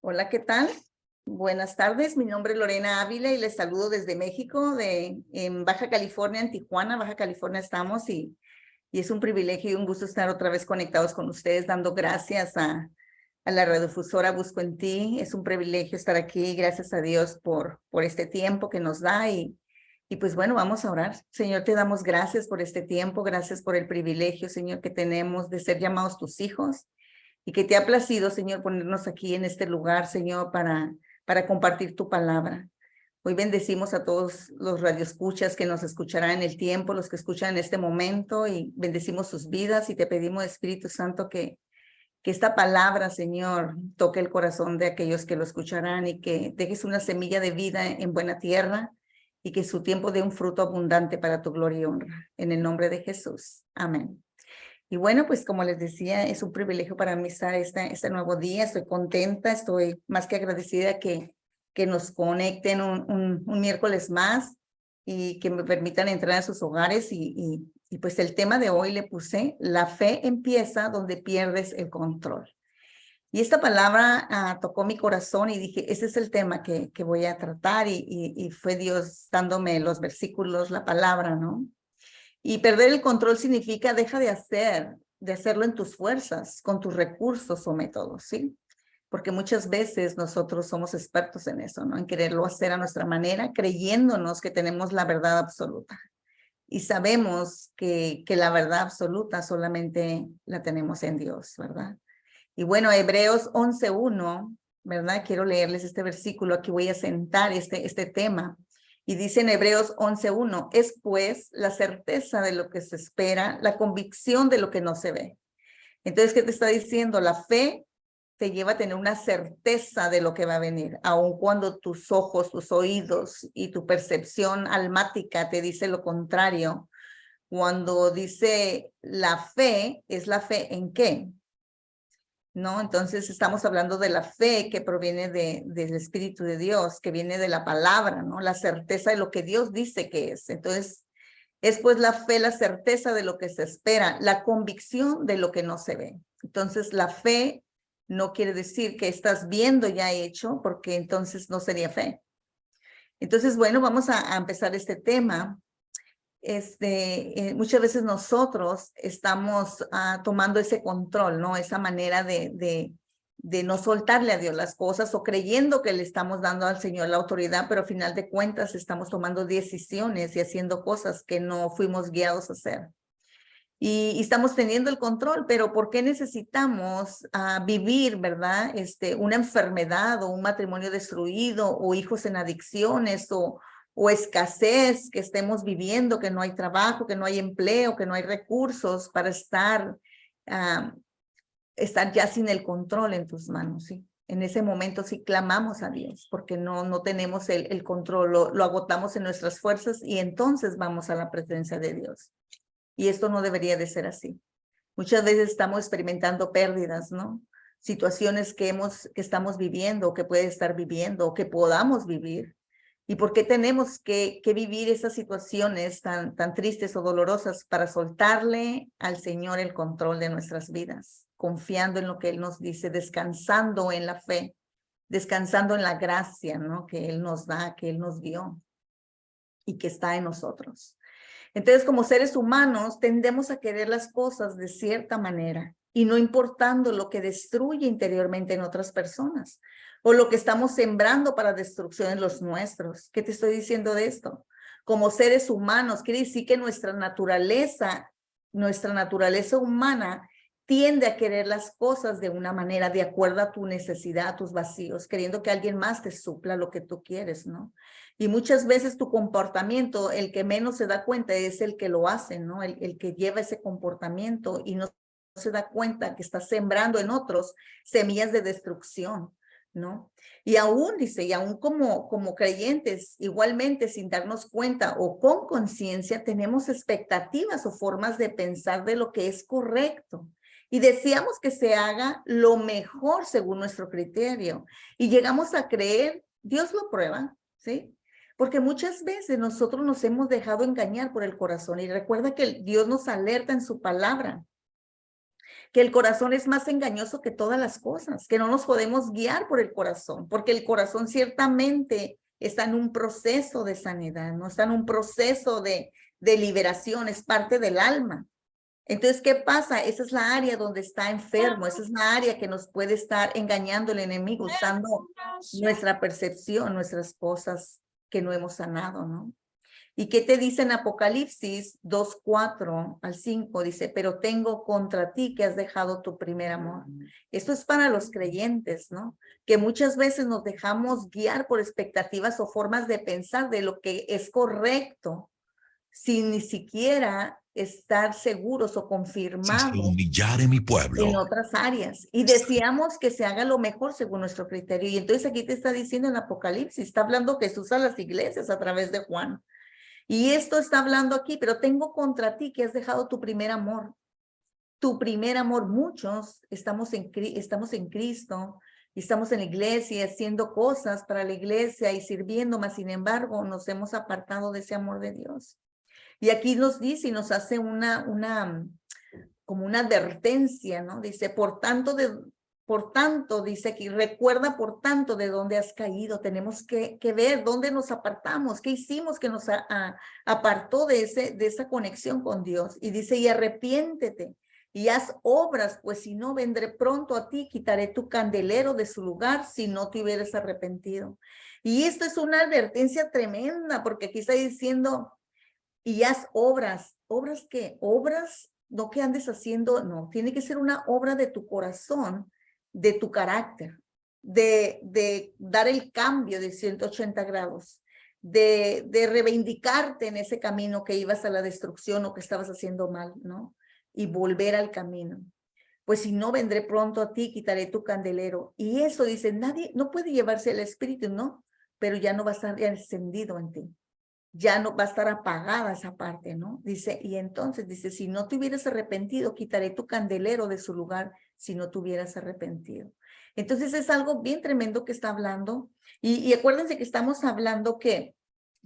Hola, ¿qué tal? Buenas tardes, mi nombre es Lorena Ávila y les saludo desde México, en Baja California, en Tijuana, Baja California estamos y es un privilegio y un gusto estar otra vez conectados con ustedes, dando gracias a la radiodifusora Busco en Ti. Es un privilegio estar aquí, gracias a Dios por este tiempo que nos da y pues bueno, vamos a orar. Señor, te damos gracias por este tiempo, gracias por el privilegio, Señor, que tenemos de ser llamados tus hijos. Y que te ha placido, Señor, ponernos aquí en este lugar, Señor, para compartir tu palabra. Hoy bendecimos a todos los radioescuchas que nos escucharán en el tiempo, los que escuchan en este momento, y bendecimos sus vidas y te pedimos, Espíritu Santo, que esta palabra, Señor, toque el corazón de aquellos que lo escucharán y que dejes una semilla de vida en buena tierra y que su tiempo dé un fruto abundante para tu gloria y honra. En el nombre de Jesús. Amén. Y bueno, pues como les decía, es un privilegio para mí estar este nuevo día. Estoy contenta, estoy más que agradecida que nos conecten un miércoles más y que me permitan entrar a sus hogares. Y pues el tema de hoy le puse, la fe empieza donde pierdes el control. Y esta palabra tocó mi corazón y dije, ese es el tema que voy a tratar y fue Dios dándome los versículos, la palabra, ¿no? Y perder el control significa deja de hacerlo en tus fuerzas, con tus recursos o métodos, ¿sí? Porque muchas veces nosotros somos expertos en eso, ¿no? En quererlo hacer a nuestra manera, creyéndonos que tenemos la verdad absoluta. Y sabemos que la verdad absoluta solamente la tenemos en Dios, ¿verdad? Y bueno, Hebreos 11:1, ¿verdad? Quiero leerles este versículo, aquí voy a sentar este tema. Y dice en Hebreos 11:1, es pues la certeza de lo que se espera, la convicción de lo que no se ve. Entonces, ¿qué te está diciendo? La fe te lleva a tener una certeza de lo que va a venir, aun cuando tus ojos, tus oídos y tu percepción almática te dice lo contrario. Cuando dice la fe, ¿es la fe en qué? ¿No? Entonces estamos hablando de la fe que proviene del Espíritu de Dios, que viene de la palabra, ¿no? La certeza de lo que Dios dice que es. Entonces, es pues la fe, la certeza de lo que se espera, la convicción de lo que no se ve. Entonces, la fe no quiere decir que estás viendo ya hecho, porque entonces no sería fe. Entonces, bueno, vamos a empezar este tema. Muchas veces nosotros estamos tomando ese control, ¿no? Esa manera de no soltarle a Dios las cosas o creyendo que le estamos dando al Señor la autoridad, pero al final de cuentas estamos tomando decisiones y haciendo cosas que no fuimos guiados a hacer. Y estamos teniendo el control, pero ¿por qué necesitamos vivir, verdad? Una enfermedad o un matrimonio destruido o hijos en adicciones o escasez que estemos viviendo, que no hay trabajo, que no hay empleo, que no hay recursos para estar ya sin el control en tus manos, ¿sí? En ese momento sí clamamos a Dios porque no tenemos el control, lo agotamos en nuestras fuerzas y entonces vamos a la presencia de Dios. Y esto no debería de ser así. Muchas veces estamos experimentando pérdidas, ¿no? Situaciones que estamos viviendo, o que puede estar viviendo, o que podamos vivir. ¿Y por qué tenemos que vivir esas situaciones tan tristes o dolorosas para soltarle al Señor el control de nuestras vidas? Confiando en lo que Él nos dice, descansando en la fe, descansando en la gracia, ¿no? Que Él nos da, que Él nos dio y que está en nosotros. Entonces, como seres humanos, tendemos a querer las cosas de cierta manera y no importando lo que destruye interiormente en otras personas o lo que estamos sembrando para destrucción en los nuestros. ¿Qué te estoy diciendo de esto? Como seres humanos, quiere decir que nuestra naturaleza humana tiende a querer las cosas de una manera de acuerdo a tu necesidad, a tus vacíos, queriendo que alguien más te supla lo que tú quieres, ¿no? Y muchas veces tu comportamiento, el que menos se da cuenta es el que lo hace, ¿no? El que lleva ese comportamiento y no se da cuenta que está sembrando en otros semillas de destrucción, ¿no? Y aún, dice, y aún como creyentes, igualmente sin darnos cuenta o con conciencia, tenemos expectativas o formas de pensar de lo que es correcto. Y deseamos que se haga lo mejor según nuestro criterio. Y llegamos a creer, Dios lo prueba, ¿sí? Porque muchas veces nosotros nos hemos dejado engañar por el corazón y recuerda que Dios nos alerta en su palabra que el corazón es más engañoso que todas las cosas, que no nos podemos guiar por el corazón, porque el corazón ciertamente está en un proceso de sanidad, no está en un proceso de liberación, es parte del alma. Entonces, ¿qué pasa? Esa es la área donde está enfermo, esa es la área que nos puede estar engañando el enemigo, usando nuestra percepción, nuestras cosas que no hemos sanado, ¿no? ¿Y qué te dice en Apocalipsis 2:4-5? Dice, pero tengo contra ti que has dejado tu primer amor. Esto es para los creyentes, ¿no? Que muchas veces nos dejamos guiar por expectativas o formas de pensar de lo que es correcto, sin ni siquiera estar seguros o confirmados humillar mi pueblo en otras áreas. Y deseamos que se haga lo mejor según nuestro criterio. Y entonces aquí te está diciendo en Apocalipsis, está hablando Jesús a las iglesias a través de Juan. Y esto está hablando aquí, pero tengo contra ti que has dejado tu primer amor. Tu primer amor, muchos estamos en Cristo, y estamos en la iglesia haciendo cosas para la iglesia y sirviendo, mas sin embargo nos hemos apartado de ese amor de Dios. Y aquí nos dice y nos hace como una advertencia, ¿no? Dice, por tanto, dice aquí, recuerda por tanto de dónde has caído. Tenemos que ver dónde nos apartamos, qué hicimos que nos apartó de esa conexión con Dios. Y dice, y arrepiéntete y haz obras, pues si no, vendré pronto a ti, quitaré tu candelero de su lugar si no te hubieras arrepentido. Y esto es una advertencia tremenda, porque aquí está diciendo, y haz obras. ¿Obras qué? Obras, no que andes haciendo, no. Tiene que ser una obra de tu corazón, de tu carácter, de dar el cambio de 180 grados, de reivindicarte en ese camino que ibas a la destrucción o que estabas haciendo mal, ¿no? Y volver al camino. Pues si no, vendré pronto a ti, quitaré tu candelero. Y eso dice, nadie, no puede llevarse el espíritu, ¿no? Pero ya no va a estar encendido en ti. Ya no va a estar apagada esa parte, ¿no? Dice, y entonces dice, si no te hubieras arrepentido, quitaré tu candelero de su lugar si no te hubieras arrepentido. Entonces es algo bien tremendo que está hablando. Y acuérdense que estamos hablando que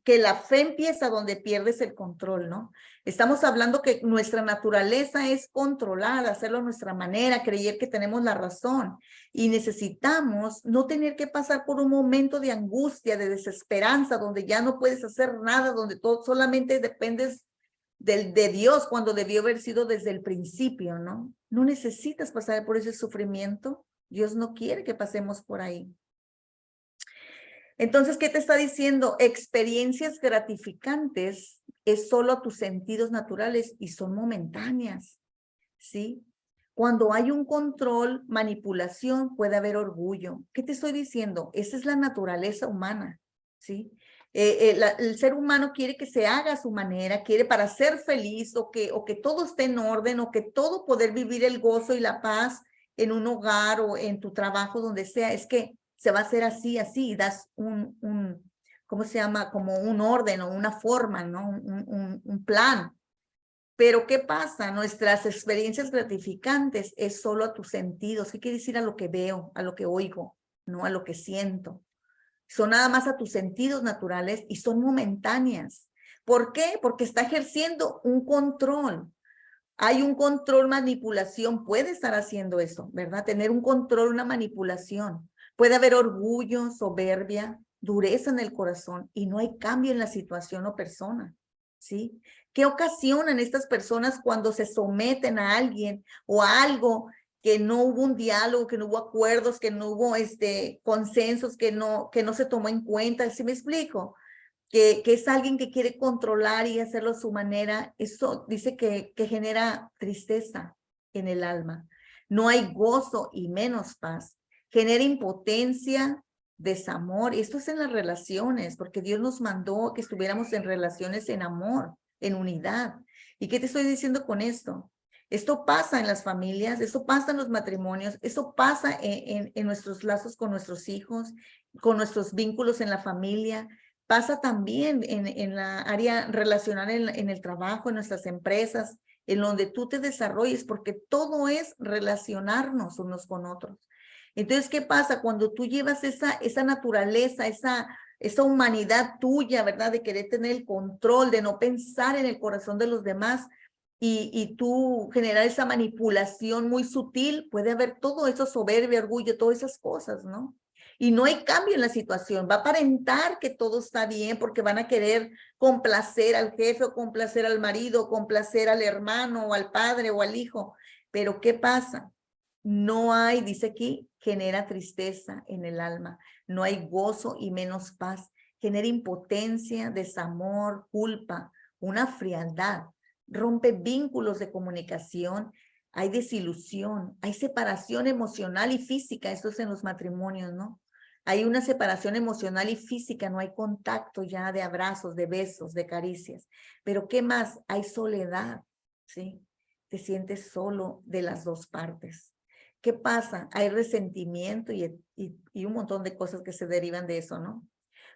la fe empieza donde pierdes el control, ¿no? Estamos hablando que nuestra naturaleza es controlar, hacerlo a nuestra manera, creer que tenemos la razón. Y necesitamos no tener que pasar por un momento de angustia, de desesperanza, donde ya no puedes hacer nada, donde todo solamente dependes de Dios, cuando debió haber sido desde el principio, ¿no? No necesitas pasar por ese sufrimiento. Dios no quiere que pasemos por ahí. Entonces, ¿qué te está diciendo? Experiencias gratificantes es solo a tus sentidos naturales y son momentáneas, ¿sí? Cuando hay un control, manipulación, puede haber orgullo. ¿Qué te estoy diciendo? Esa es la naturaleza humana, ¿sí? El ser humano quiere que se haga a su manera, quiere para ser feliz o que todo esté en orden o que todo poder vivir el gozo y la paz en un hogar o en tu trabajo, donde sea, es que se va a hacer así, y das ¿cómo se llama? Como un orden o una forma, ¿no? Un plan. Pero ¿qué pasa? Nuestras experiencias gratificantes es solo a tus sentidos. ¿Qué quiere decir? A lo que veo, a lo que oigo, no a lo que siento. Son nada más a tus sentidos naturales y son momentáneas. ¿Por qué? Porque está ejerciendo un control. Hay un control, manipulación, puede estar haciendo eso, ¿verdad? Tener un control, una manipulación. Puede haber orgullo, soberbia, dureza en el corazón y no hay cambio en la situación o persona, ¿sí? ¿Qué ocasionan estas personas cuando se someten a alguien o a algo que no hubo un diálogo, que no hubo acuerdos, que no hubo consensos, que no se tomó en cuenta? ¿Sí me explico? Que es alguien que quiere controlar y hacerlo a su manera, eso dice que genera tristeza en el alma. No hay gozo y menos paz. Genera impotencia, desamor. Y esto es en las relaciones, porque Dios nos mandó que estuviéramos en relaciones en amor, en unidad. ¿Y qué te estoy diciendo con esto? Esto pasa en las familias, esto pasa en los matrimonios, eso pasa en nuestros lazos con nuestros hijos, con nuestros vínculos en la familia. Pasa también en la área relacional, en el trabajo, en nuestras empresas, en donde tú te desarrolles, porque todo es relacionarnos unos con otros. Entonces, ¿qué pasa? Cuando tú llevas esa naturaleza, esa humanidad tuya, ¿verdad? De querer tener el control, de no pensar en el corazón de los demás, y tú generar esa manipulación muy sutil, puede haber todo eso, soberbia, orgullo, todas esas cosas, ¿no? Y no hay cambio en la situación, va a aparentar que todo está bien porque van a querer complacer al jefe o complacer al marido, complacer al hermano o al padre o al hijo. Pero ¿qué pasa? No hay, dice aquí, genera tristeza en el alma, no hay gozo y menos paz, genera impotencia, desamor, culpa, una frialdad, rompe vínculos de comunicación, hay desilusión, hay separación emocional y física, esto es en los matrimonios, ¿no? Hay una separación emocional y física, no hay contacto ya de abrazos, de besos, de caricias. Pero ¿qué más? Hay soledad, ¿sí? Te sientes solo de las dos partes. ¿Qué pasa? Hay resentimiento y un montón de cosas que se derivan de eso, ¿no?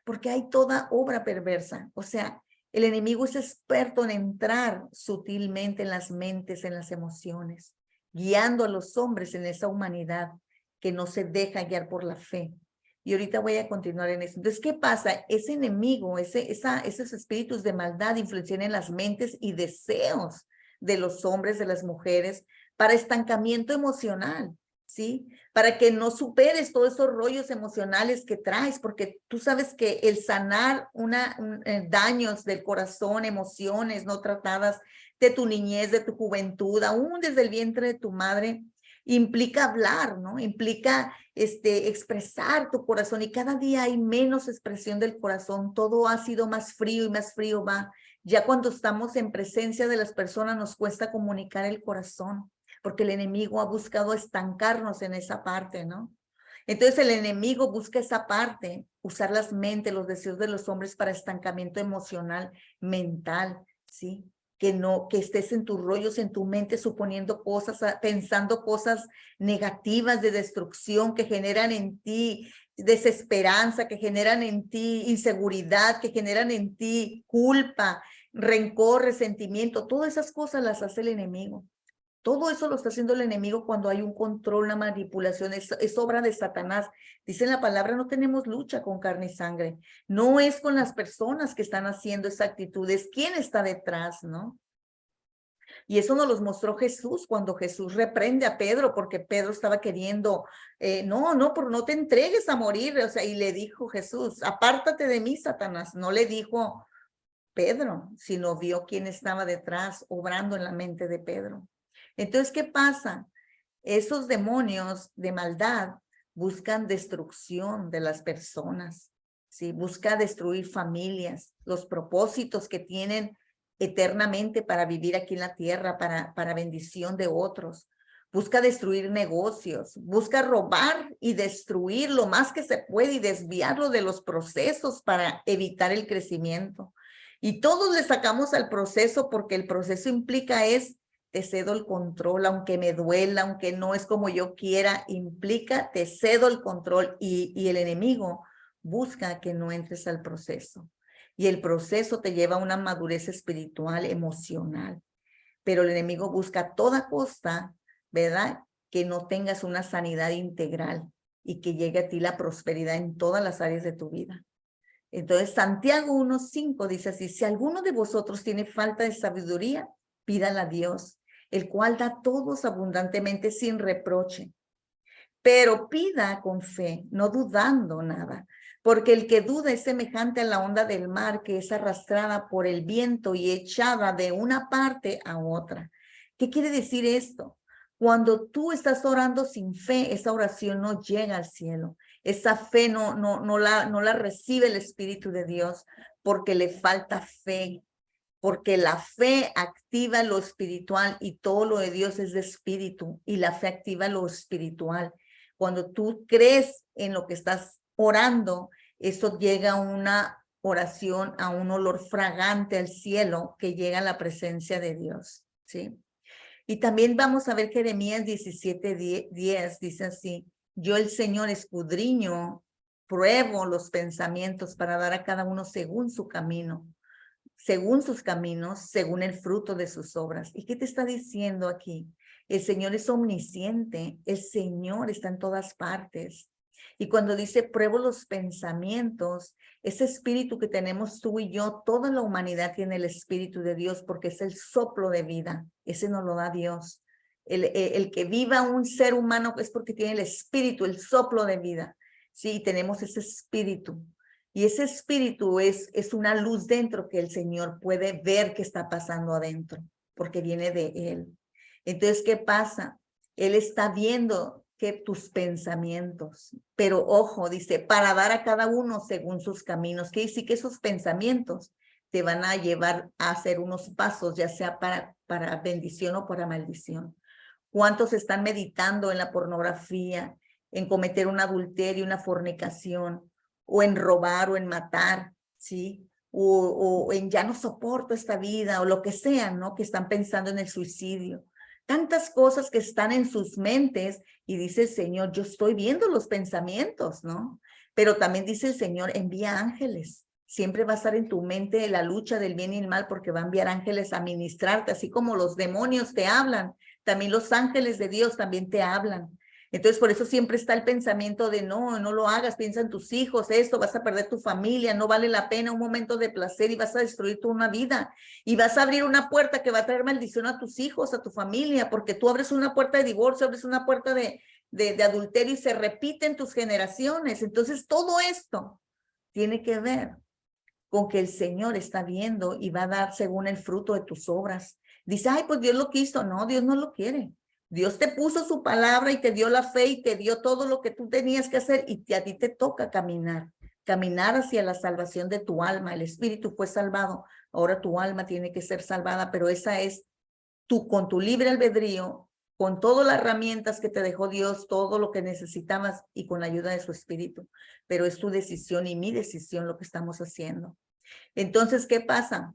Porque hay toda obra perversa. O sea, el enemigo es experto en entrar sutilmente en las mentes, en las emociones, guiando a los hombres en esa humanidad que no se deja guiar por la fe. Y ahorita voy a continuar en eso. Entonces, ¿qué pasa? Ese enemigo, esos espíritus de maldad influencian en las mentes y deseos de los hombres, de las mujeres, para estancamiento emocional, ¿sí? Para que no superes todos esos rollos emocionales que traes, porque tú sabes que el sanar daños del corazón, emociones no tratadas de tu niñez, de tu juventud, aún desde el vientre de tu madre, implica hablar, ¿no? Implica expresar tu corazón y cada día hay menos expresión del corazón, todo ha sido más frío y más frío va. Ya cuando estamos en presencia de las personas nos cuesta comunicar el corazón, porque el enemigo ha buscado estancarnos en esa parte, ¿no? Entonces el enemigo busca esa parte, usar las mentes, los deseos de los hombres para estancamiento emocional, mental, ¿sí? Que estés en tus rollos, en tu mente, suponiendo cosas, pensando cosas negativas de destrucción que generan en ti desesperanza, que generan en ti inseguridad, que generan en ti culpa, rencor, resentimiento, todas esas cosas las hace el enemigo. Todo eso lo está haciendo el enemigo cuando hay un control, una manipulación, es obra de Satanás. Dice en la palabra, no tenemos lucha con carne y sangre. No es con las personas que están haciendo esa actitud, es quién está detrás, ¿no? Y eso nos los mostró Jesús cuando Jesús reprende a Pedro porque Pedro estaba queriendo, no te entregues a morir, o sea, y le dijo Jesús, apártate de mí, Satanás. No le dijo Pedro, sino vio quién estaba detrás, obrando en la mente de Pedro. Entonces, ¿qué pasa? Esos demonios de maldad buscan destrucción de las personas, ¿sí? Busca destruir familias, los propósitos que tienen eternamente para vivir aquí en la tierra, para bendición de otros. Busca destruir negocios, busca robar y destruir lo más que se puede y desviarlo de los procesos para evitar el crecimiento. Y todos le sacamos al proceso porque el proceso implica te cedo el control, aunque me duela, aunque no es como yo quiera, implica, te cedo el control y el enemigo busca que no entres al proceso. Y el proceso te lleva a una madurez espiritual, emocional. Pero el enemigo busca a toda costa, ¿verdad? Que no tengas una sanidad integral y que llegue a ti la prosperidad en todas las áreas de tu vida. Entonces, Santiago 1:5 dice así, si alguno de vosotros tiene falta de sabiduría, pídala a Dios, el cual da a todos abundantemente sin reproche. Pero pida con fe, no dudando nada, porque el que duda es semejante a la onda del mar que es arrastrada por el viento y echada de una parte a otra. ¿Qué quiere decir esto? Cuando tú estás orando sin fe, esa oración no llega al cielo. Esa fe no la recibe el Espíritu de Dios porque le falta fe. Porque la fe activa lo espiritual y todo lo de Dios es de espíritu y la fe activa lo espiritual. Cuando tú crees en lo que estás orando, eso llega a una oración, a un olor fragante al cielo que llega a la presencia de Dios, ¿sí? Y también vamos a ver Jeremías 17:10, dice así, yo el Señor escudriño, pruebo los pensamientos para dar a cada uno según su camino, según sus caminos, según el fruto de sus obras. ¿Y qué te está diciendo aquí? El Señor es omnisciente, el Señor está en todas partes. Y cuando dice pruebo los pensamientos, ese espíritu que tenemos tú y yo, toda la humanidad tiene el espíritu de Dios porque es el soplo de vida. Ese nos lo da Dios. El que viva un ser humano es porque tiene el espíritu, el soplo de vida. Sí, tenemos ese espíritu. Y ese espíritu es una luz dentro que el Señor puede ver qué está pasando adentro, porque viene de Él. Entonces, ¿qué pasa? Él está viendo que tus pensamientos, pero ojo, dice, para dar a cada uno según sus caminos, que dice que esos pensamientos te van a llevar a hacer unos pasos, ya sea para bendición o para maldición. ¿Cuántos están meditando en la pornografía, en cometer un adulterio, una fornicación, o en robar o en matar, ¿sí? O en ya no soporto esta vida, o lo que sea, ¿no? Que están pensando en el suicidio. Tantas cosas que están en sus mentes y dice el Señor, yo estoy viendo los pensamientos, ¿no? Pero también dice el Señor, envía ángeles. Siempre va a estar en tu mente la lucha del bien y el mal porque va a enviar ángeles a ministrarte, así como los demonios te hablan, también los ángeles de Dios también te hablan. Entonces, por eso siempre está el pensamiento de no, no lo hagas, piensa en tus hijos, esto, vas a perder tu familia, no vale la pena un momento de placer y vas a destruir tu una vida. Y vas a abrir una puerta que va a traer maldición a tus hijos, a tu familia, porque tú abres una puerta de divorcio, abres una puerta de adulterio y se repiten tus generaciones. Entonces, todo esto tiene que ver con que el Señor está viendo y va a dar según el fruto de tus obras. Dice, ay, pues Dios lo quiso. No, Dios no lo quiere. Dios te puso su palabra y te dio la fe y te dio todo lo que tú tenías que hacer y a ti te toca caminar hacia la salvación de tu alma. El espíritu fue salvado, ahora tu alma tiene que ser salvada, pero esa es tú con tu libre albedrío, con todas las herramientas que te dejó Dios, todo lo que necesitabas y con la ayuda de su espíritu. Pero es tu decisión y mi decisión lo que estamos haciendo. Entonces, ¿qué pasa?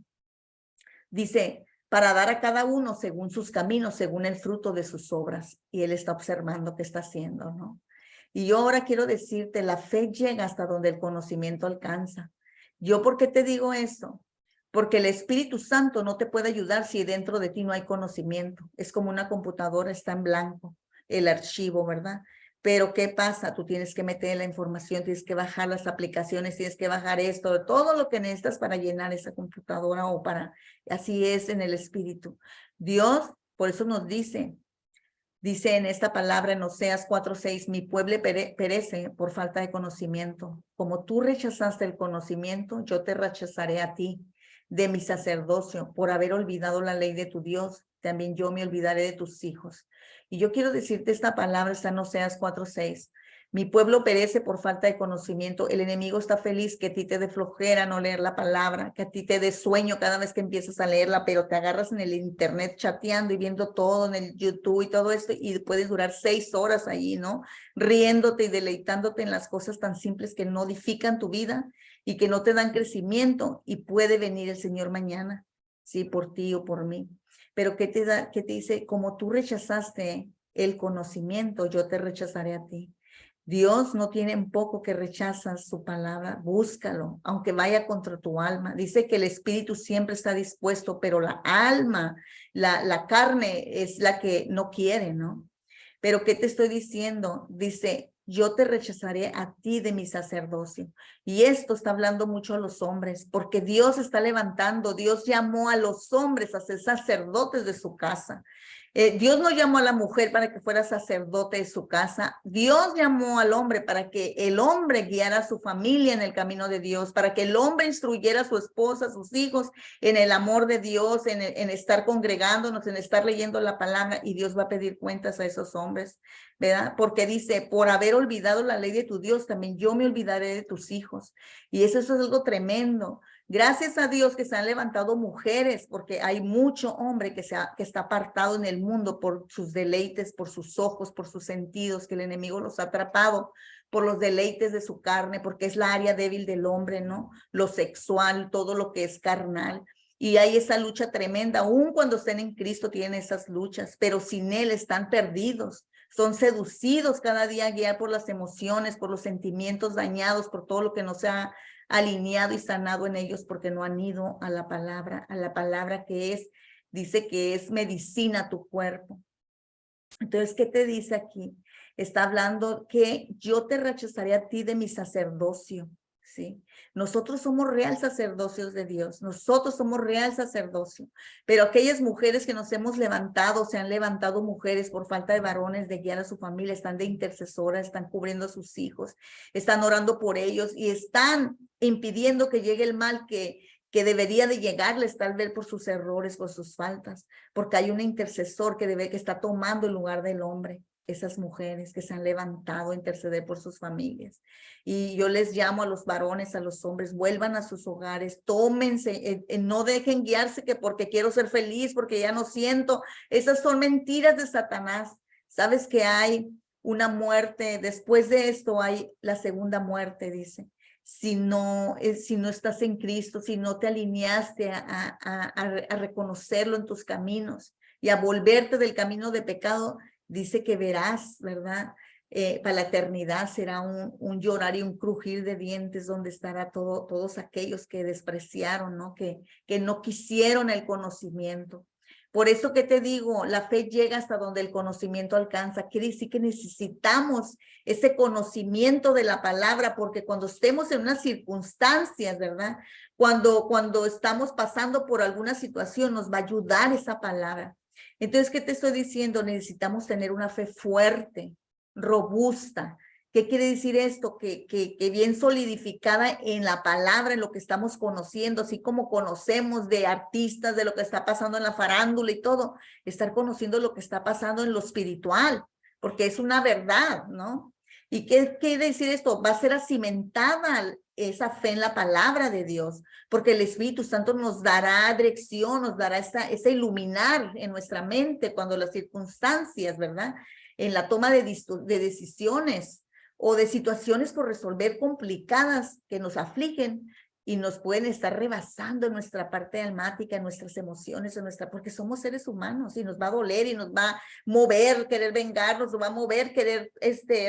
Dice, para dar a cada uno según sus caminos, según el fruto de sus obras. Y él está observando qué está haciendo, ¿no? Y yo ahora quiero decirte, la fe llega hasta donde el conocimiento alcanza. ¿Yo por qué te digo esto? Porque el Espíritu Santo no te puede ayudar si dentro de ti no hay conocimiento. Es como una computadora, está en blanco, el archivo, ¿verdad? Pero ¿qué pasa? Tú tienes que meter la información, tienes que bajar las aplicaciones, tienes que bajar esto, todo lo que necesitas para llenar esa computadora o para, así es en el Espíritu. Dios, por eso nos dice en esta palabra en Oseas 4:6, mi pueblo perece por falta de conocimiento. Como tú rechazaste el conocimiento, yo te rechazaré a ti de mi sacerdocio por haber olvidado la ley de tu Dios. También yo me olvidaré de tus hijos. Y yo quiero decirte esta palabra, está en Oseas 4:6. Mi pueblo perece por falta de conocimiento. El enemigo está feliz que a ti te dé flojera no leer la palabra, que a ti te dé sueño cada vez que empiezas a leerla, pero te agarras en el internet chateando y viendo todo en el YouTube y todo esto y puedes durar 6 horas ahí, ¿no? Riéndote y deleitándote en las cosas tan simples que no edifican tu vida y que no te dan crecimiento y puede venir el Señor mañana, sí, por ti o por mí. Pero ¿qué te dice? Como tú rechazaste el conocimiento, yo te rechazaré a ti. Dios no tiene en poco que rechazas su palabra, búscalo, aunque vaya contra tu alma. Dice que el espíritu siempre está dispuesto, pero la alma, la carne es la que no quiere, ¿no? Pero ¿qué te estoy diciendo? Dice, yo te rechazaré a ti de mi sacerdocio. Y esto está hablando mucho a los hombres, porque Dios está levantando, Dios llamó a los hombres a ser sacerdotes de su casa. Dios no llamó a la mujer para que fuera sacerdote de su casa. Dios llamó al hombre para que el hombre guiara a su familia en el camino de Dios, para que el hombre instruyera a su esposa, a sus hijos en el amor de Dios, en estar congregándonos, en estar leyendo la palabra, y Dios va a pedir cuentas a esos hombres, ¿verdad? Porque dice, por haber olvidado la ley de tu Dios, también yo me olvidaré de tus hijos. Y eso es algo tremendo. Gracias a Dios que se han levantado mujeres, porque hay mucho hombre que está apartado en el mundo por sus deleites, por sus ojos, por sus sentidos, que el enemigo los ha atrapado por los deleites de su carne, porque es la área débil del hombre, ¿no? Lo sexual, todo lo que es carnal. Y hay esa lucha tremenda, aun cuando estén en Cristo tienen esas luchas, pero sin Él están perdidos. Son seducidos cada día a guiar por las emociones, por los sentimientos dañados, por todo lo que no se ha alineado y sanado en ellos porque no han ido a la palabra que dice que es medicina a tu cuerpo. Entonces, ¿qué te dice aquí? está hablando que yo te rechazaré a ti de mi sacerdocio, ¿sí? Nosotros somos real sacerdocios de Dios, nosotros somos real sacerdocio, pero aquellas mujeres que nos hemos levantado, se han levantado mujeres por falta de varones, de guiar a su familia, están de intercesoras, están cubriendo a sus hijos, están orando por ellos y están impidiendo que llegue el mal que debería de llegarles tal vez por sus errores, por sus faltas, porque hay un intercesor que está tomando el lugar del hombre. Esas mujeres que se han levantado a interceder por sus familias. Y yo les llamo a los varones, a los hombres, vuelvan a sus hogares, tómense, no dejen guiarse que porque quiero ser feliz, porque ya no siento. Esas son mentiras de Satanás. Sabes que hay una muerte, después de esto hay la segunda muerte, dice. Si no estás en Cristo, si no te alineaste a reconocerlo en tus caminos y a volverte del camino de pecado, dice que verás, ¿verdad? Para la eternidad será un llorar y un crujir de dientes donde estará todos aquellos que despreciaron, ¿no? Que no quisieron el conocimiento. Por eso que te digo, la fe llega hasta donde el conocimiento alcanza. Quiere decir que necesitamos ese conocimiento de la palabra, porque cuando estemos en unas circunstancias, ¿verdad? Cuando estamos pasando por alguna situación, nos va a ayudar esa palabra. Entonces, ¿qué te estoy diciendo? Necesitamos tener una fe fuerte, robusta. ¿Qué quiere decir esto? Que bien solidificada en la palabra, en lo que estamos conociendo, así como conocemos de artistas, de lo que está pasando en la farándula y todo, estar conociendo lo que está pasando en lo espiritual, porque es una verdad, ¿no? ¿Y qué quiere decir esto? Va a ser cimentada esa fe en la palabra de Dios, porque el Espíritu Santo nos dará dirección, nos dará ese iluminar en nuestra mente cuando las circunstancias, ¿verdad? En la toma de decisiones o de situaciones por resolver complicadas que nos afligen y nos pueden estar rebasando en nuestra parte almática, en nuestras emociones, porque somos seres humanos y nos va a doler y nos va a mover, querer vengarnos, nos va a mover, querer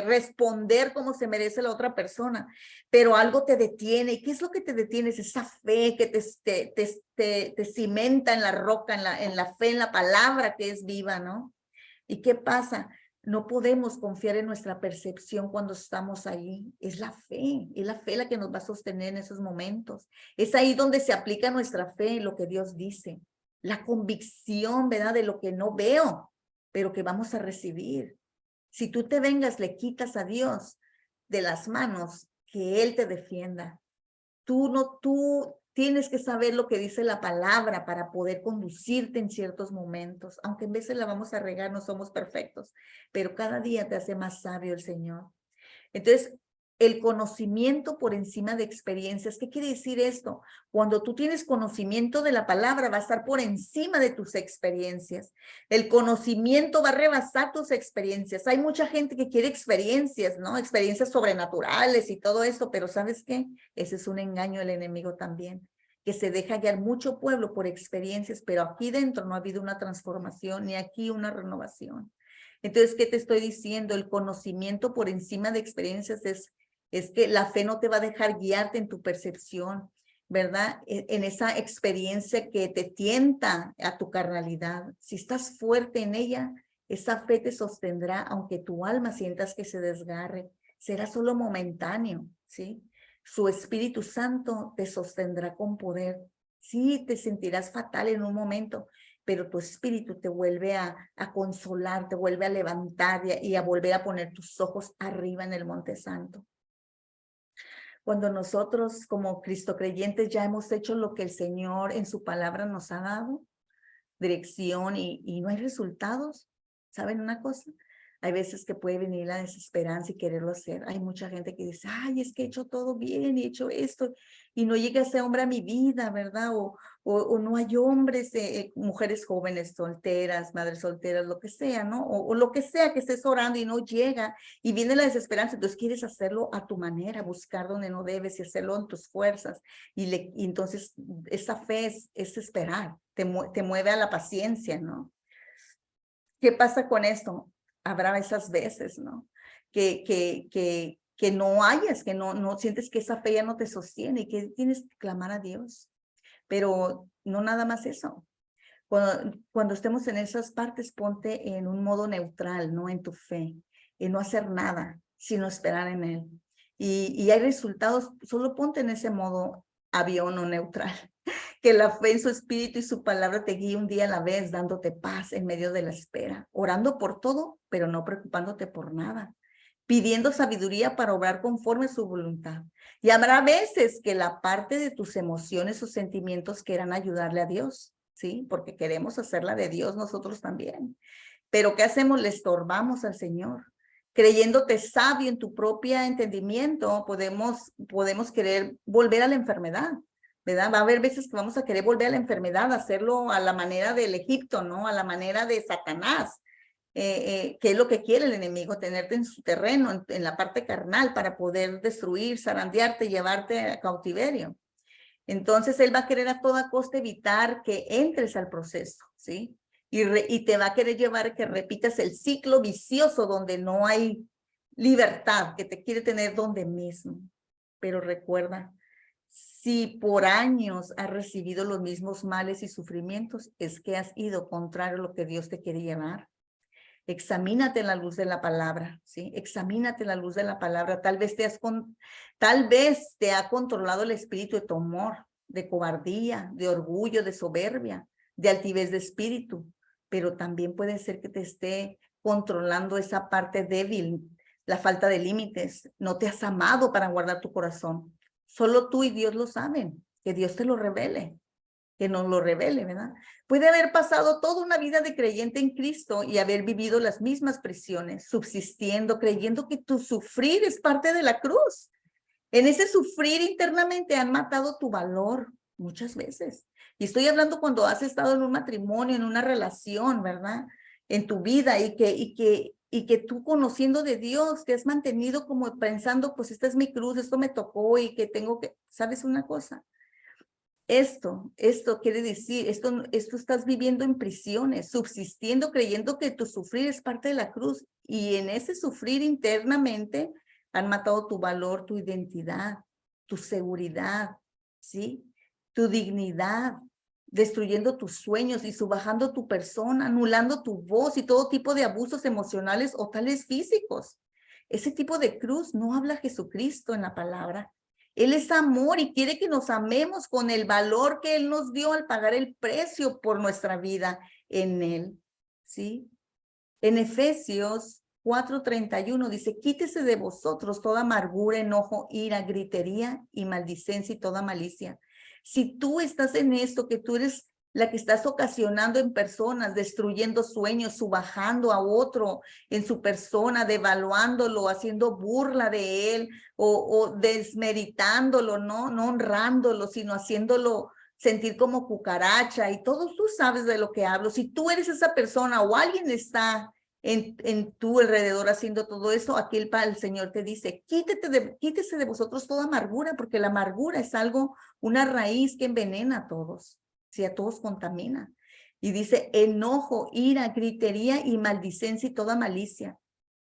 responder como se merece la otra persona, pero algo te detiene. ¿Y qué es lo que te detiene? Es esa fe que te cimenta en la roca, en la fe, en la palabra que es viva, ¿no? ¿Y qué pasa? No podemos confiar en nuestra percepción cuando estamos ahí. Es la fe la que nos va a sostener en esos momentos. Es ahí donde se aplica nuestra fe en lo que Dios dice. La convicción, ¿verdad? De lo que no veo, pero que vamos a recibir. Si tú te vengas, le quitas a Dios de las manos, que Él te defienda. Tú tienes que saber lo que dice la palabra para poder conducirte en ciertos momentos, aunque en veces la vamos a regar, no somos perfectos, pero cada día te hace más sabio el Señor. Entonces, el conocimiento por encima de experiencias. ¿Qué quiere decir esto? Cuando tú tienes conocimiento de la palabra, va a estar por encima de tus experiencias. El conocimiento va a rebasar tus experiencias. Hay mucha gente que quiere experiencias, ¿no? Experiencias sobrenaturales y todo esto, pero ¿sabes qué? Ese es un engaño del enemigo también, que se deja guiar mucho pueblo por experiencias, pero aquí dentro no ha habido una transformación ni aquí una renovación. Entonces, ¿qué te estoy diciendo? El conocimiento por encima de experiencias es que la fe no te va a dejar guiarte en tu percepción, ¿verdad? En esa experiencia que te tienta a tu carnalidad. Si estás fuerte en ella, esa fe te sostendrá, aunque tu alma sientas que se desgarre. Será solo momentáneo, ¿sí? Su Espíritu Santo te sostendrá con poder. Sí, te sentirás fatal en un momento, pero tu espíritu te vuelve a consolar, te vuelve a levantar y a volver a poner tus ojos arriba en el Monte Santo. Cuando nosotros como Cristo creyentes ya hemos hecho lo que el Señor en su palabra nos ha dado, dirección y no hay resultados, ¿saben una cosa? Hay veces que puede venir la desesperanza y quererlo hacer. Hay mucha gente que dice, ay, es que he hecho todo bien y he hecho esto y no llega ese hombre a mi vida, ¿verdad? O no hay hombres, mujeres jóvenes, solteras, madres solteras, lo que sea, ¿no? O lo que sea que estés orando y no llega y viene la desesperanza, entonces quieres hacerlo a tu manera, buscar donde no debes y hacerlo en tus fuerzas. Y entonces esa fe es esperar, te mueve a la paciencia, ¿no? ¿Qué pasa con esto? Habrá esas veces, ¿no? Que no hayas, que no sientes que esa fe ya no te sostiene y que tienes que clamar a Dios. Pero no nada más eso. Cuando estemos en esas partes, ponte en un modo neutral, no en tu fe. en no hacer nada, sino esperar en Él. Y hay resultados, solo ponte en ese modo avión o neutral. Que la fe en su espíritu y su palabra te guíe un día a la vez, dándote paz en medio de la espera, orando por todo, pero no preocupándote por nada, pidiendo sabiduría para obrar conforme a su voluntad. Y habrá veces que la parte de tus emociones o sentimientos quieran ayudarle a Dios, ¿sí? Porque queremos hacerla de Dios nosotros también. Pero ¿qué hacemos? Le estorbamos al Señor. Creyéndote sabio en tu propio entendimiento, podemos querer volver a la enfermedad, ¿verdad? Va a haber veces que vamos a querer volver a la enfermedad, hacerlo a la manera del Egipto, ¿no? A la manera de Satanás, que es lo que quiere el enemigo, tenerte en su terreno, en la parte carnal, para poder destruir, zarandearte, llevarte a cautiverio. Entonces, él va a querer a toda costa evitar que entres al proceso, ¿sí? Y te va a querer llevar a que repitas el ciclo vicioso donde no hay libertad, que te quiere tener donde mismo. Pero recuerda, si por años has recibido los mismos males y sufrimientos, es que has ido contrario a lo que Dios te quiere llevar. Examínate en la luz de la palabra, ¿sí? Examínate en la luz de la palabra. Tal vez te ha controlado el espíritu de temor, de cobardía, de orgullo, de soberbia, de altivez de espíritu, pero también puede ser que te esté controlando esa parte débil, la falta de límites. No te has amado para guardar tu corazón. Solo tú y Dios lo saben, que Dios te lo revele. Que nos lo revele, ¿verdad? Puede haber pasado toda una vida de creyente en Cristo y haber vivido las mismas prisiones, subsistiendo, creyendo que tu sufrir es parte de la cruz. En ese sufrir internamente han matado tu valor muchas veces. Y estoy hablando cuando has estado en un matrimonio, en una relación, ¿verdad? En tu vida y que tú conociendo de Dios te has mantenido como pensando, pues esta es mi cruz, esto me tocó y que tengo que, ¿sabes una cosa? Esto quiere decir, esto estás viviendo en prisiones, subsistiendo, creyendo que tu sufrir es parte de la cruz. Y en ese sufrir internamente han matado tu valor, tu identidad, tu seguridad, ¿sí? Tu dignidad, destruyendo tus sueños y subajando tu persona, anulando tu voz y todo tipo de abusos emocionales o tales físicos. Ese tipo de cruz no habla Jesucristo en la palabra. Él es amor y quiere que nos amemos con el valor que Él nos dio al pagar el precio por nuestra vida en Él, ¿sí? En Efesios 4:31 dice, quítese de vosotros toda amargura, enojo, ira, gritería y maldicencia y toda malicia. Si tú estás en esto, que tú eres la que estás ocasionando en personas, destruyendo sueños, subajando a otro en su persona, devaluándolo, haciendo burla de él o desmeritándolo, no honrándolo, sino haciéndolo sentir como cucaracha y todos tú sabes de lo que hablo. Si tú eres esa persona o alguien está en tu alrededor haciendo todo eso, aquí el Señor te dice, quítese de vosotros toda amargura, porque la amargura es algo, una raíz que envenena a todos, si a todos contamina. Y dice enojo, ira, gritería y maldicencia y toda malicia.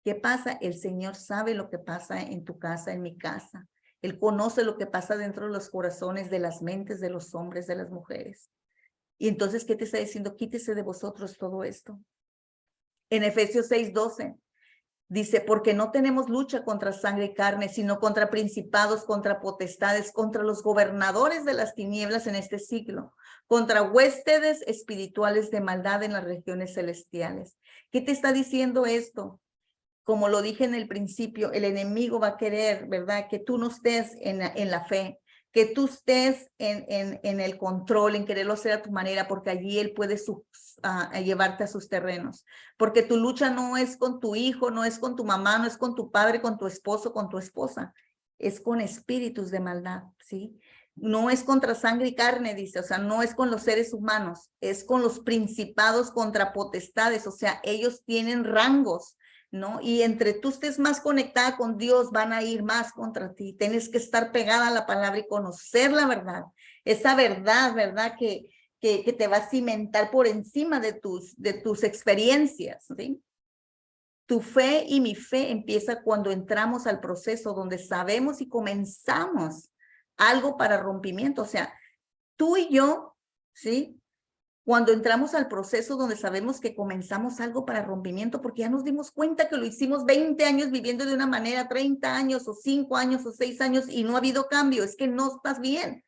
¿Qué pasa? El Señor sabe lo que pasa en tu casa, en mi casa. Él conoce lo que pasa dentro de los corazones, de las mentes de los hombres, de las mujeres. Y entonces, ¿qué te está diciendo? Quítese de vosotros todo esto. En Efesios 6:12 dice, porque no tenemos lucha contra sangre y carne, sino contra principados, contra potestades, contra los gobernadores de las tinieblas en este siglo, contra huéspedes espirituales de maldad en las regiones celestiales. ¿Qué te está diciendo esto? Como lo dije en el principio, el enemigo va a querer, ¿verdad? Que tú no estés en la fe, que tú estés en el control, en quererlo hacer a tu manera, porque allí él puede llevarte a sus terrenos. Porque tu lucha no es con tu hijo, no es con tu mamá, no es con tu padre, con tu esposo, con tu esposa. Es con espíritus de maldad, ¿sí? No es contra sangre y carne, dice, o sea, no es con los seres humanos, es con los principados contra potestades, o sea, ellos tienen rangos, ¿no? Y entre tú estés más conectada con Dios, van a ir más contra ti. Tienes que estar pegada a la palabra y conocer la verdad. Esa verdad, ¿verdad? Que te va a cimentar por encima de tus experiencias, ¿sí? Tu fe y mi fe empieza cuando entramos al proceso donde sabemos y comenzamos algo para rompimiento. O sea, tú y yo, ¿sí? Cuando entramos al proceso donde sabemos que comenzamos algo para rompimiento, porque ya nos dimos cuenta que lo hicimos 20 años viviendo de una manera, 30 años o 5 años o 6 años y no ha habido cambio, es que no estás bien.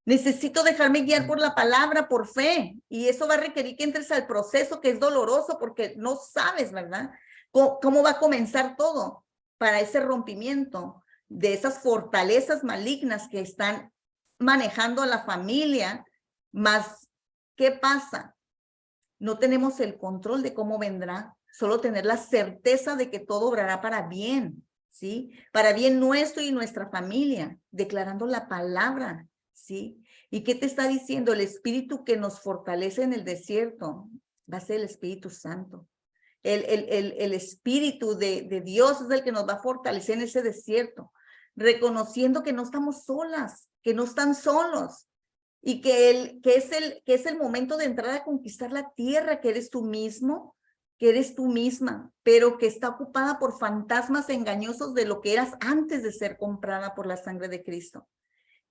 Necesito dejarme guiar por la palabra, por fe, y eso va a requerir que entres al proceso que es doloroso porque no sabes, ¿verdad? ¿Cómo va a comenzar todo para ese rompimiento de esas fortalezas malignas que están manejando a la familia? Más, ¿qué pasa? No tenemos el control de cómo vendrá, solo tener la certeza de que todo obrará para bien, ¿sí? Para bien nuestro y nuestra familia, declarando la palabra, ¿sí? ¿Y qué te está diciendo? El espíritu que nos fortalece en el desierto va a ser el Espíritu Santo. El espíritu de Dios es el que nos va a fortalecer en ese desierto, reconociendo que no estamos solas, que no están solos, y que es el momento de entrar a conquistar la tierra, que eres tú mismo, que eres tú misma, pero que está ocupada por fantasmas engañosos de lo que eras antes de ser comprada por la sangre de Cristo.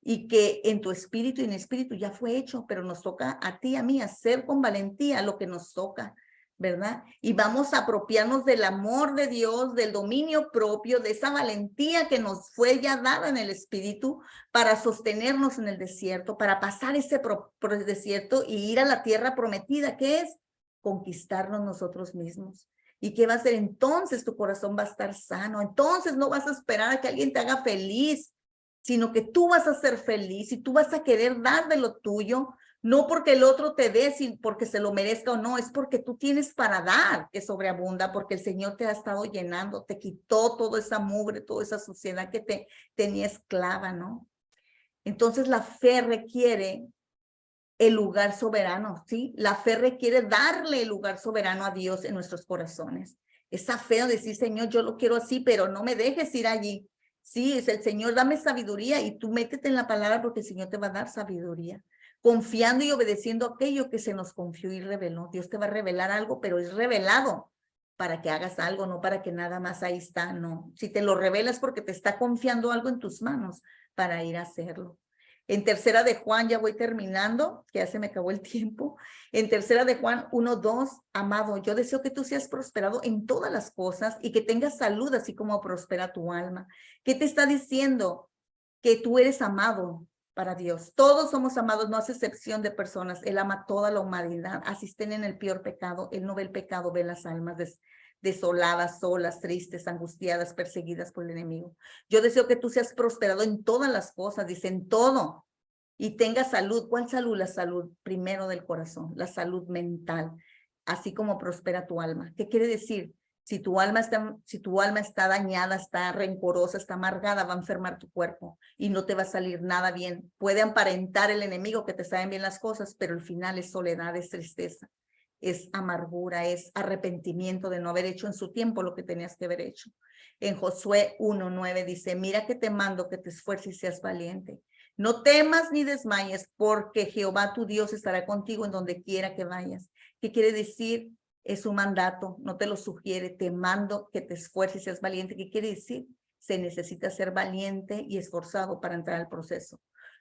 Y que en tu espíritu y en espíritu ya fue hecho, pero nos toca a ti y a mí hacer con valentía lo que nos toca, ¿verdad? Y vamos a apropiarnos del amor de Dios, del dominio propio, de esa valentía que nos fue ya dada en el espíritu para sostenernos en el desierto, para pasar ese desierto y ir a la tierra prometida, que es conquistarnos nosotros mismos. ¿Y qué va a hacer? Entonces tu corazón va a estar sano, entonces no vas a esperar a que alguien te haga feliz, sino que tú vas a ser feliz y tú vas a querer dar de lo tuyo, no porque el otro te dé, sino porque se lo merezca o no, es porque tú tienes para dar, que sobreabunda, porque el Señor te ha estado llenando, te quitó toda esa mugre, toda esa suciedad que te tenía esclava, ¿no? Entonces la fe requiere el lugar soberano, ¿sí? La fe requiere darle el lugar soberano a Dios en nuestros corazones. Esa fe de decir, Señor, yo lo quiero así, pero no me dejes ir allí. Sí, es el Señor, dame sabiduría y tú métete en la palabra porque el Señor te va a dar sabiduría. Confiando y obedeciendo aquello que se nos confió y reveló. Dios te va a revelar algo, pero es revelado para que hagas algo, no para que nada más ahí está, no. Si te lo revelas porque te está confiando algo en tus manos para ir a hacerlo. En tercera de Juan, ya voy terminando, que ya se me acabó el tiempo. En tercera de Juan 1:2, amado, yo deseo que tú seas prosperado en todas las cosas y que tengas salud, así como prospera tu alma. ¿Qué te está diciendo? Que tú eres amado para Dios. Todos somos amados, no hace excepción de personas. Él ama a toda la humanidad, así estén en el peor pecado. Él no ve el pecado, ve las almas desoladas, solas, tristes, angustiadas, perseguidas por el enemigo. Yo deseo que tú seas prosperado en todas las cosas, dice, en todo, y tengas salud. ¿Cuál salud? La salud primero del corazón, la salud mental, así como prospera tu alma. ¿Qué quiere decir? Si tu alma está dañada, está rencorosa, está amargada, va a enfermar tu cuerpo y no te va a salir nada bien. Puede aparentar el enemigo que te saben bien las cosas, pero el final es soledad, es tristeza, es amargura, es arrepentimiento de no haber hecho en su tiempo lo que tenías que haber hecho. En Josué 1:9 dice, mira que te mando que te esfuerces y seas valiente. No temas ni desmayes, porque Jehová tu Dios estará contigo en donde quiera que vayas. ¿Qué quiere decir? Es un mandato, no te lo sugiere, te mando que te esfuerces y seas valiente. ¿Qué quiere decir? Se necesita ser valiente y esforzado para entrar al proceso.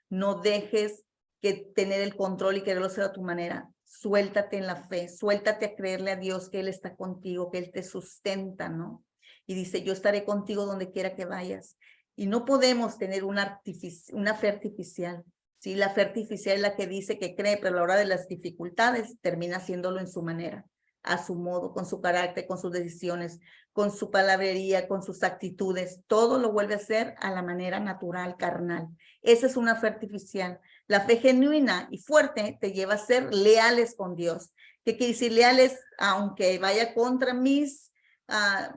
No dejes que tener el control y quererlo hacer a tu manera. Suéltate en la fe, suéltate a creerle a Dios que Él está contigo, que Él te sustenta, ¿no? Y dice, yo estaré contigo donde quiera que vayas. Y no podemos tener una fe artificial. ¿Sí? La fe artificial es la que dice que cree, pero a la hora de las dificultades termina haciéndolo en su manera, a su modo, con su carácter, con sus decisiones, con su palabrería, con sus actitudes. Todo lo vuelve a hacer a la manera natural, carnal. Esa es una fe artificial. La fe genuina y fuerte te lleva a ser leales con Dios. ¿Qué quiere decir leales? Aunque vaya contra mis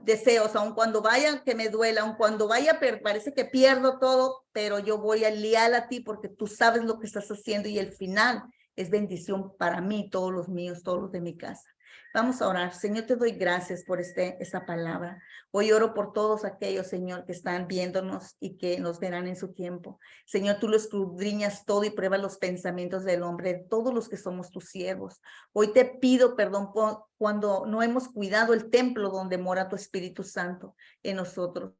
deseos, aun cuando vaya que me duela, aun cuando vaya, parece que pierdo todo, pero yo voy a leal a ti porque tú sabes lo que estás haciendo y el final es bendición para mí, todos los míos, todos los de mi casa. Vamos a orar. Señor, te doy gracias por esta palabra. Hoy oro por todos aquellos, Señor, que están viéndonos y que nos verán en su tiempo. Señor, tú lo escudriñas todo y pruebas los pensamientos del hombre, todos los que somos tus siervos. Hoy te pido perdón cuando no hemos cuidado el templo donde mora tu Espíritu Santo en nosotros.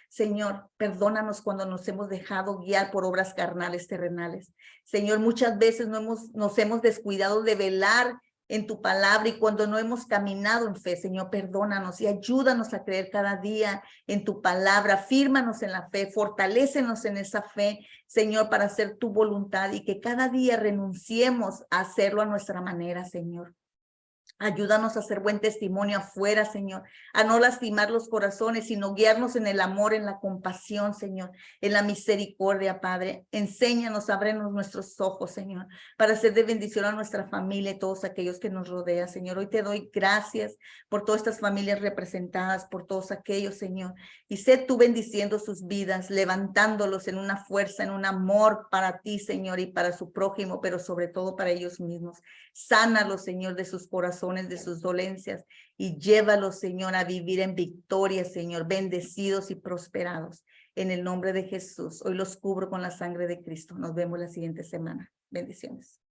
Señor, perdónanos cuando nos hemos dejado guiar por obras carnales terrenales. Señor, muchas veces nos hemos descuidado de velar en tu palabra y cuando no hemos caminado en fe, Señor, perdónanos y ayúdanos a creer cada día en tu palabra, fírmanos en la fe, fortalécenos en esa fe, Señor, para hacer tu voluntad y que cada día renunciemos a hacerlo a nuestra manera, Señor. Ayúdanos a hacer buen testimonio afuera, Señor, a no lastimar los corazones, sino guiarnos en el amor, en la compasión, Señor, en la misericordia, Padre. Enséñanos, ábrenos nuestros ojos, Señor, para ser de bendición a nuestra familia y todos aquellos que nos rodean, Señor. Hoy te doy gracias por todas estas familias representadas, por todos aquellos, Señor. Y sé tú bendiciendo sus vidas, levantándolos en una fuerza, en un amor para ti, Señor, y para su prójimo, pero sobre todo para ellos mismos. Sánalos, Señor, de sus corazones, de sus dolencias y llévalos, Señor, a vivir en victoria, Señor, bendecidos y prosperados. En el nombre de Jesús, hoy los cubro con la sangre de Cristo. Nos vemos la siguiente semana. Bendiciones.